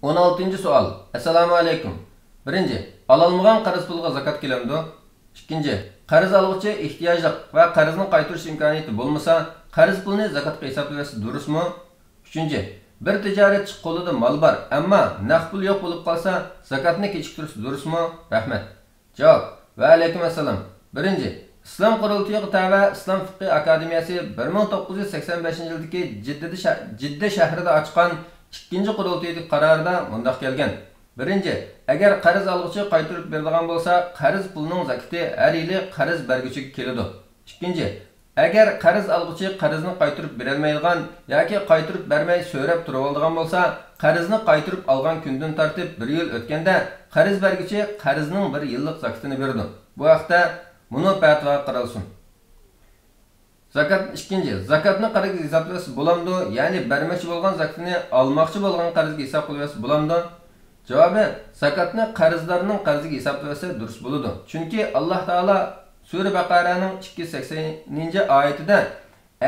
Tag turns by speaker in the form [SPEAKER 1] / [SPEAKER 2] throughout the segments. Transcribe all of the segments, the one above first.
[SPEAKER 1] 16. sual. Assalamu alaykum. 1. Alalmagan qarz pulga zakat kelamdi? 2. Qarz algıcı ehtiyojliq va qarzni qaytarish imkoniyati bo'lmasa, qarz pulni zakatga hisoblashsa durustmi? 3. Bir tijoratchi qo'lida mol bor, ammo naqd pul yo'q bo'lib qolsa, zakatni kechiktirish durustmi? Rahmat. Javob. Va alaykum assalom. 1. İslam Qurultayıga tava İslam Fiqh Akademiyasi 1985-yildagi Jidda shahrida ochgan 2-qurultaylik qarorida mundaq kelgan. 1. Agar qarz algıcı qaytarib beradigan bo'lsa, qarz pulning zakati har yili qarz berguchiga keladi. 2. Agar qarz algıcı qarzni qaytarib berolmaydigan yoki qaytarib bermay so'rab turib oladigan bo'lsa, qarzni qaytarib olgan kundan tartib 1 yil o'tganda qarz berguchi qarzning 1 yillik zakatini beradi. Bu haqda buni fatvo qaralsin. Zakat 2. Zakatni qarzga hisoblashsa bo'lamdi, ya'ni bermoqchi bo'lgan zakatni olmoqchi bo'lgan qarzga hisob qilsa bo'lamdi? Javobi: zakatni qarzlarning qarziga hisoblashsa durust bo'ladi. Chunki Alloh taolo Sura Baqaraning 280-oyatida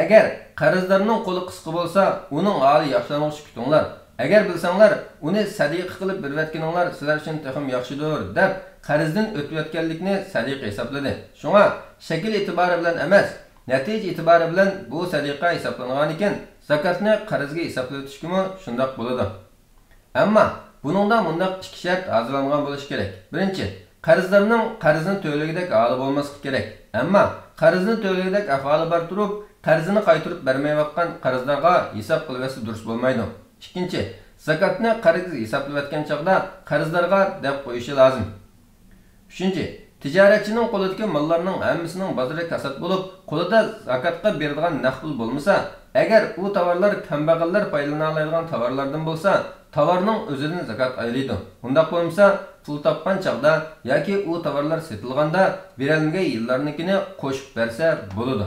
[SPEAKER 1] agar qarzlarning qo'li qisqa bo'lsa, uning holi yaxshilanishini kutinglar. Agar bilsanglar, uni sadiqa qilib berayotganinglar sizlar uchun texim yaxshidir deb qarzdan o'tayotganlikni sadiqa hisobladi. Shunga shakl e'tibori bilan emas, natija e'tibori bilan bu sadiqa hisoblangan ekan, zakatni qarzga hisoblatishkimi shundoq bo'ladi. Ammo buningda mundaq ikki shart hozirlangan bo'lishi kerak. 1. Qarzlarning qarzni to'lagidek holi bo'lmasligi kerak. Ammo qarzni to'lagidek ahvoli bor turib, qarzini qaytarib bermayotgan qarzlarga hisob qilishsa durust bo'lmaydi. 2. Zakatni qarzga hisoblayotgan chaqda qarzlarga deb qo'yishi lozim. 3. Tijoratchining qo'lidagi mollarning hammasining bozori kasat bo'lib, qo'lida zakatga berilgan naqd pul bo'lmasa, agar u tovarlar kambag'allar foydalana oladigan tovarlardan bo'lsa, tovarning o'zidan zakat aylaydi. Undaq bo'lmasa, pul topgan chaqda yoki u tovarlar sotilganda berilmagan yillarnikini qo'shib bersa bo'ladi.